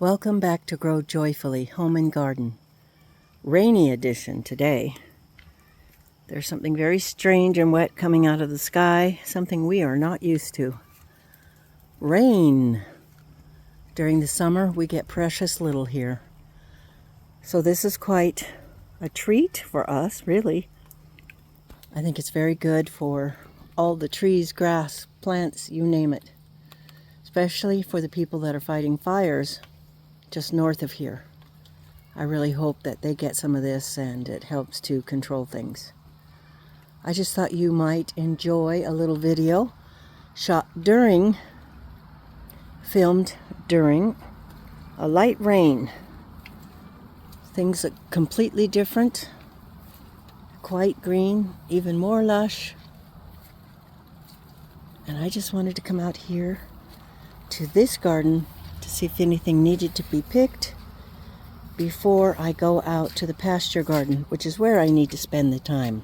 Welcome back to Grow Joyfully Home and Garden. Rainy edition today. There's something very strange and wet coming out of the sky, something we are not used to. Rain. During the summer we get precious little here. So this is quite a treat for us, really. I think it's very good for all the trees, grass, plants, you name it. Especially for the people that are fighting fires just north of here. I really hope that they get some of this and it helps to control things. I just thought you might enjoy a little video filmed during a light rain. Things look completely different, quite green, even more lush. And I just wanted to come out here to this garden to see if anything needed to be picked before I go out to the pasture garden, which is where I need to spend the time.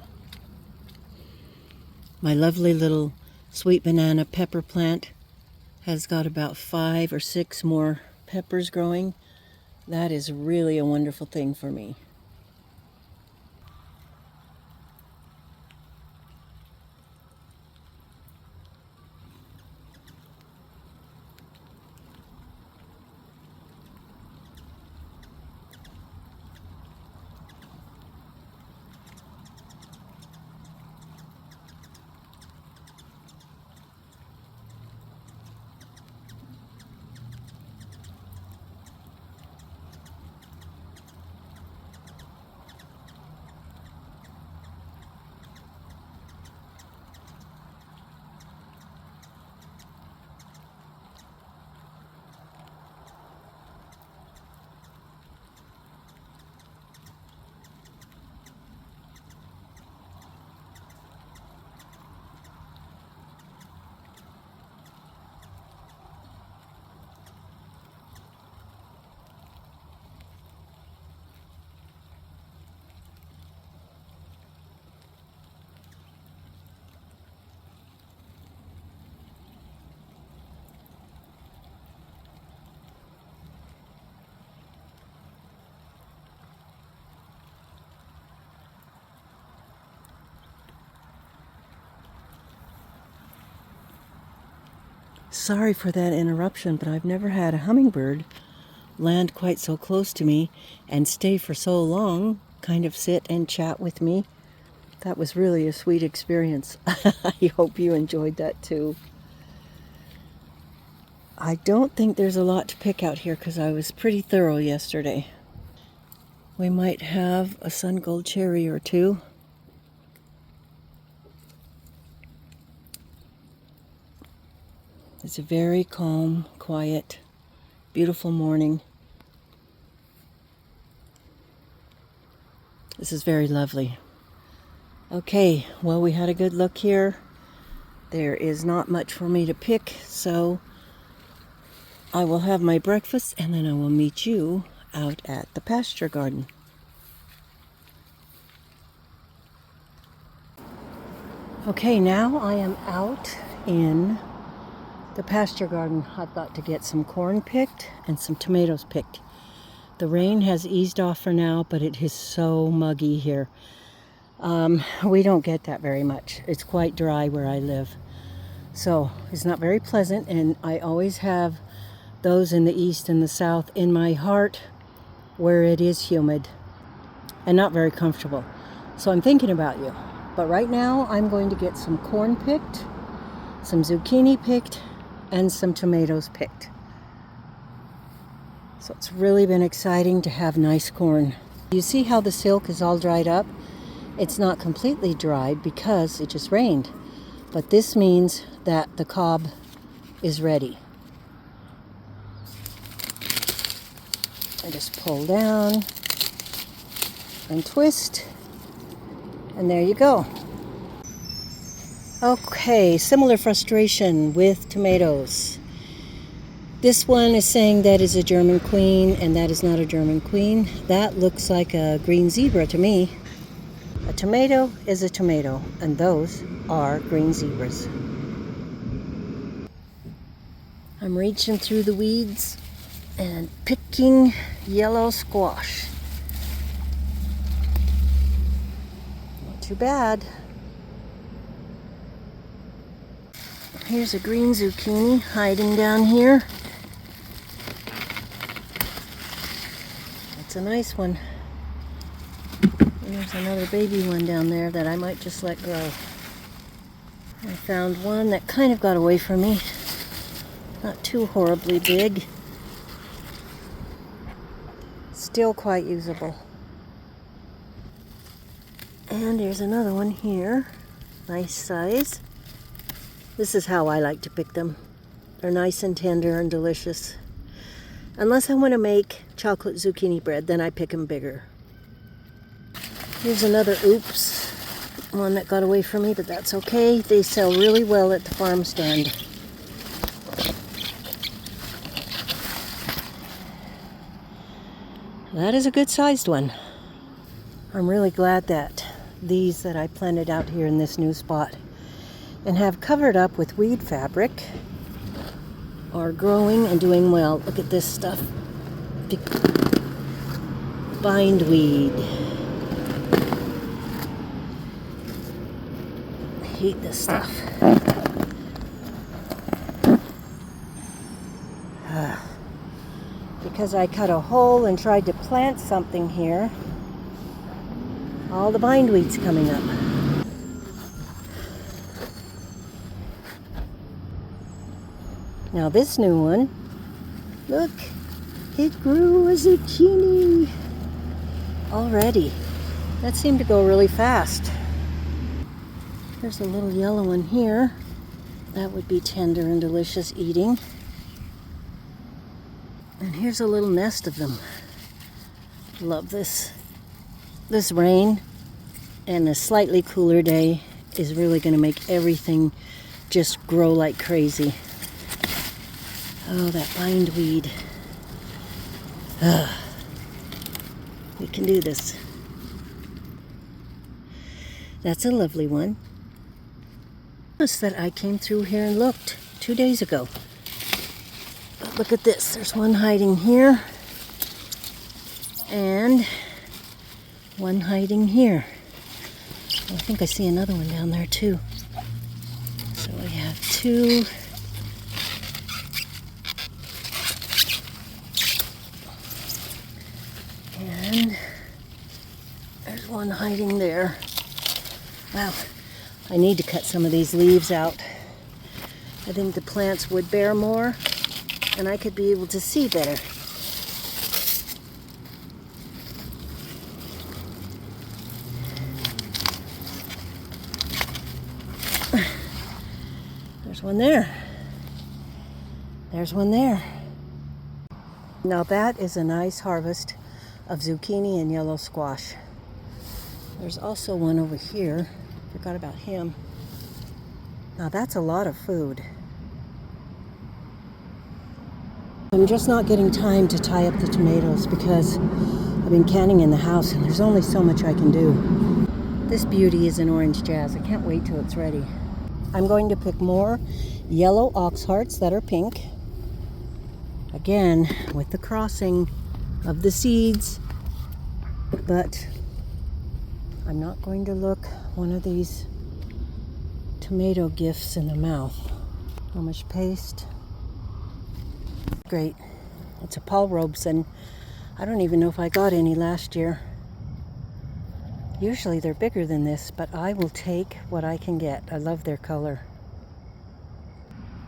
My lovely little sweet banana pepper plant has got about 5 or 6 more peppers growing. That is really a wonderful thing for me. Sorry for that interruption, but I've never had a hummingbird land quite so close to me and stay for so long, kind of sit and chat with me. That was really a sweet experience. I hope you enjoyed that too. I don't think there's a lot to pick out here because I was pretty thorough yesterday. We might have a sun gold cherry or two. It's a very calm, quiet, beautiful morning. This is very lovely. Okay, well, we had a good look here. There is not much for me to pick, so I will have my breakfast and then I will meet you out at the pasture garden. Okay, now I am out in the pasture garden. I've got to get some corn picked and some tomatoes picked. The rain has eased off for now, but it is so muggy here. We don't get that very much. It's quite dry where I live. So it's not very pleasant, and I always have those in the east and the south in my heart where it is humid and not very comfortable. So I'm thinking about you. But right now I'm going to get some corn picked, some zucchini picked, and some tomatoes picked. So it's really been exciting to have nice corn. You see how the silk is all dried up? It's not completely dried because it just rained. But this means that the cob is ready. I just pull down and twist, and there you go. Okay, similar frustration with tomatoes. This one is saying that is a German queen, and that is not a German queen. That looks like a green zebra to me. A tomato is a tomato, and those are green zebras. I'm reaching through the weeds and picking yellow squash. Not too bad. Here's a green zucchini hiding down here. It's a nice one. And there's another baby one down there that I might just let grow. I found one that kind of got away from me. Not too horribly big. Still quite usable. And there's another one here. Nice size. This is how I like to pick them. They're nice and tender and delicious. Unless I want to make chocolate zucchini bread, then I pick them bigger. Here's another oops. One that got away from me, but that's okay. They sell really well at the farm stand. That is a good sized one. I'm really glad that these that I planted out here in this new spot and have covered up with weed fabric are growing and doing well. Look at this stuff. Bindweed. I hate this stuff. Because I cut a hole and tried to plant something here, all the bindweed's coming up. Now this new one, look, it grew a zucchini already. That seemed to go really fast. There's a little yellow one here. That would be tender and delicious eating. And here's a little nest of them. Love this. This rain and a slightly cooler day is really going to make everything just grow like crazy. Oh, that bindweed. We can do this. That's a lovely one. Notice that I came through here and looked 2 days ago. But look at this. There's one hiding here. And one hiding here. I think I see another one down there too. So we have two. And there's one hiding there. Wow, I need to cut some of these leaves out. I think the plants would bear more and I could be able to see better. There's one there. There's one there. Now that is a nice harvest of zucchini and yellow squash. There's also one over here. Forgot about him. Now that's a lot of food. I'm just not getting time to tie up the tomatoes because I've been canning in the house and there's only so much I can do. This beauty is an orange jazz. I can't wait till it's ready. I'm going to pick more yellow ox hearts that are pink. Again, with the crossing of the seeds, but I'm not going to look one of these tomato gifts in the mouth. How much paste? Great. It's a Paul Robeson. I don't even know if I got any last year. Usually they're bigger than this, but I will take what I can get. I love their color.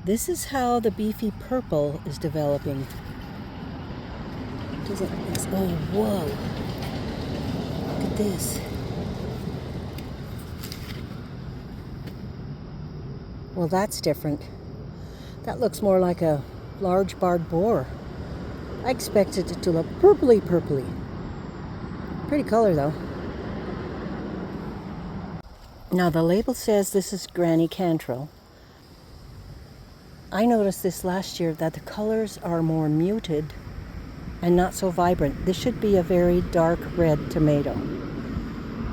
This is how the beefy purple is developing. Oh, whoa. Look at this. Well, that's different. That looks more like a large barred boar. I expected it to look purpley. Pretty color though. Now the label says this is Granny Cantrell. I noticed this last year that the colors are more muted and not so vibrant. This should be a very dark red tomato.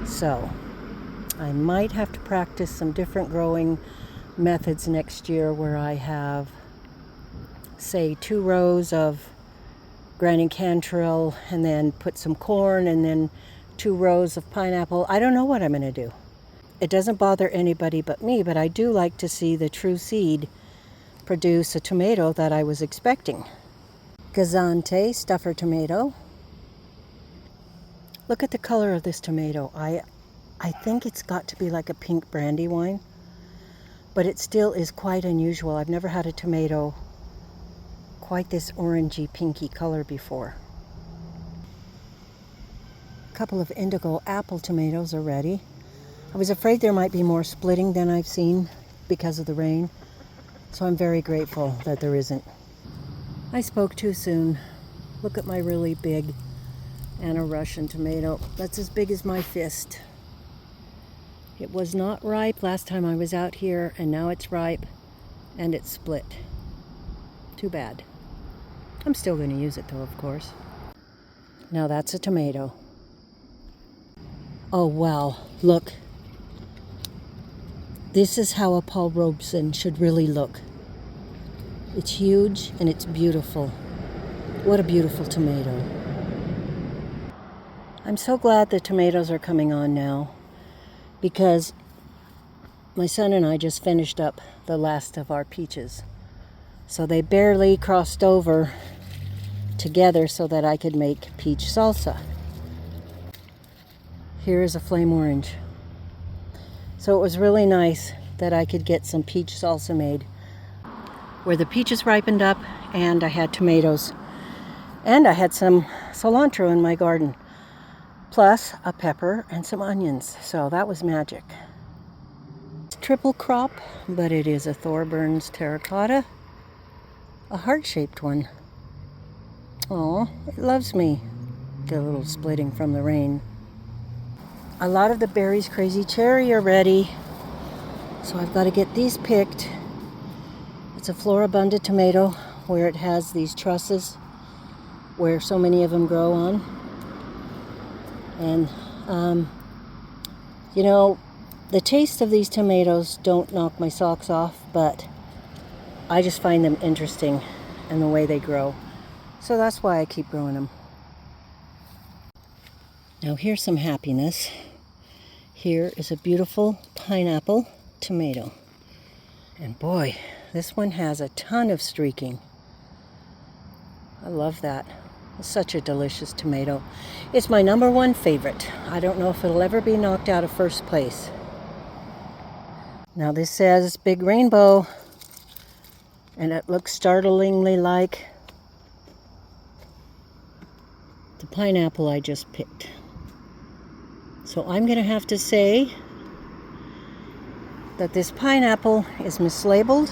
So I might have to practice some different growing methods next year where I have, say, 2 rows of granny cantrell, and then put some corn, and then 2 rows of pineapple. I don't know what I'm going to do. It doesn't bother anybody but me, but I do like to see the true seed produce a tomato that I was expecting. Gazante stuffer tomato. Look at the color of this tomato. I think it's got to be like a pink brandy wine, but it still is quite unusual. I've never had a tomato quite this orangey pinky color before. A couple of indigo apple tomatoes are ready. I was afraid there might be more splitting than I've seen because of the rain, so I'm very grateful that there isn't. I spoke too soon. Look at my really big Anna Russian tomato. That's as big as my fist. It was not ripe last time I was out here, and now it's ripe and it's split. Too bad. I'm still going to use it though, of course. Now that's a tomato. Oh wow, look. This is how a Paul Robeson should really look. It's huge and it's beautiful. What a beautiful tomato. I'm so glad the tomatoes are coming on now, because my son and I just finished up the last of our peaches. So they barely crossed over together so that I could make peach salsa. Here is a flame orange. So it was really nice that I could get some peach salsa made, where the peaches ripened up and I had tomatoes. And I had some cilantro in my garden, plus a pepper and some onions. So that was magic. It's triple crop, but it is a Thorburns terracotta, a heart-shaped one. Oh, it loves me. The little splitting from the rain. A lot of the berries crazy cherry are ready, so I've got to get these picked. It's a floribunda tomato where it has these trusses where so many of them grow on. And you know, the taste of these tomatoes don't knock my socks off, but I just find them interesting and the way they grow. So that's why I keep growing them. Now here's some happiness. Here is a beautiful pineapple tomato. And boy, this one has a ton of streaking. I love that. It's such a delicious tomato. It's my #1 favorite. I don't know if it'll ever be knocked out of first place. Now this says Big Rainbow, and it looks startlingly like the pineapple I just picked. So I'm going to have to say that this pineapple is mislabeled,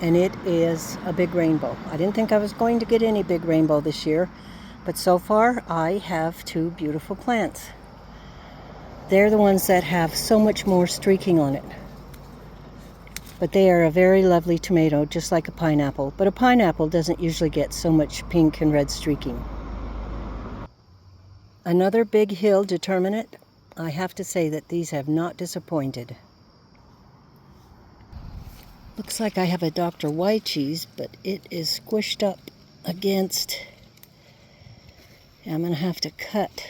and it is a Big Rainbow. I didn't think I was going to get any Big Rainbow this year, but so far I have 2 beautiful plants. They're the ones that have so much more streaking on it. But they are a very lovely tomato, just like a pineapple. But a pineapple doesn't usually get so much pink and red streaking. Another Big Hill determinate. I have to say that these have not disappointed. Looks like I have a Dr. White cheese, but it is squished up against. I'm going to have to cut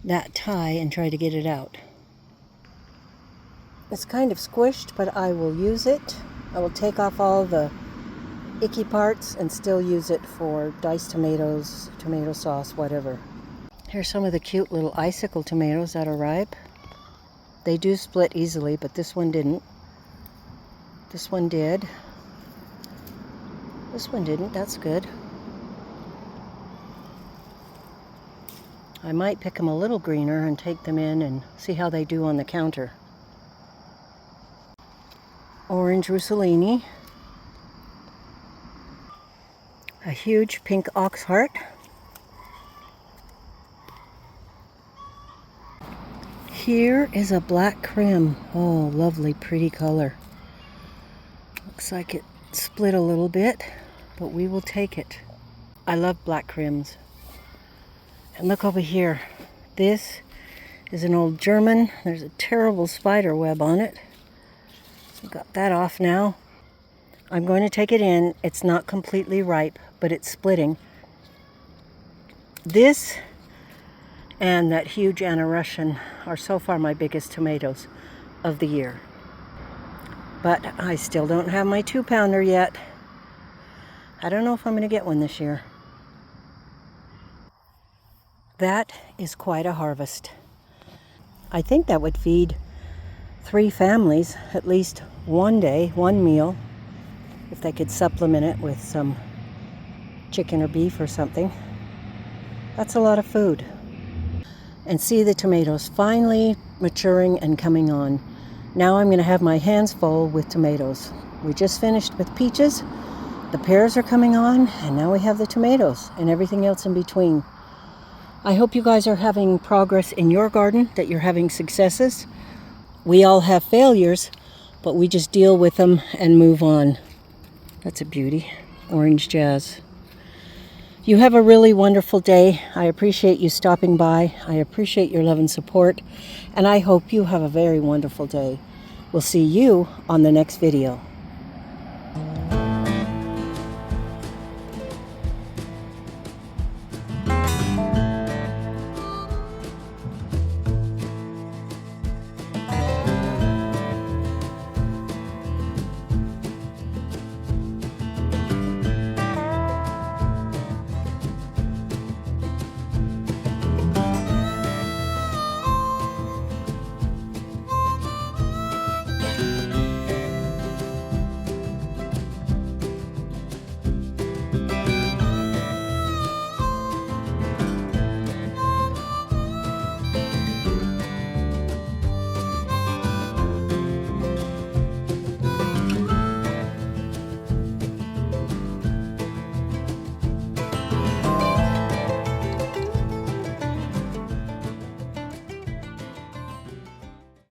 that tie and try to get it out. It's kind of squished, but I will use it. I will take off all the icky parts and still use it for diced tomatoes, tomato sauce, whatever. Here's some of the cute little icicle tomatoes that are ripe. They do split easily, but this one didn't. This one did. This one didn't. That's good. I might pick them a little greener and take them in and see how they do on the counter. Orange Rossellini. A huge pink ox heart. Here is a black crim. Oh, lovely, pretty color. Looks like it split a little bit, but we will take it. I love black crims. And look over here. This is an old German. There's a terrible spider web on it. So got that off now. I'm going to take it in. It's not completely ripe, but it's splitting. This and that huge Anna Russian are so far my biggest tomatoes of the year. But I still don't have my 2-pounder yet. I don't know if I'm going to get one this year. That is quite a harvest. I think that would feed 3 families at least one day, one meal, if they could supplement it with some chicken or beef or something. That's a lot of food. And see the tomatoes finally maturing and coming on. Now I'm going to have my hands full with tomatoes. We just finished with peaches. The pears are coming on, and now we have the tomatoes and everything else in between. I hope you guys are having progress in your garden, that you're having successes. We all have failures, but we just deal with them and move on. That's a beauty. Orange jazz. You have a really wonderful day. I appreciate you stopping by. I appreciate your love and support. And I hope you have a very wonderful day. We'll see you on the next video.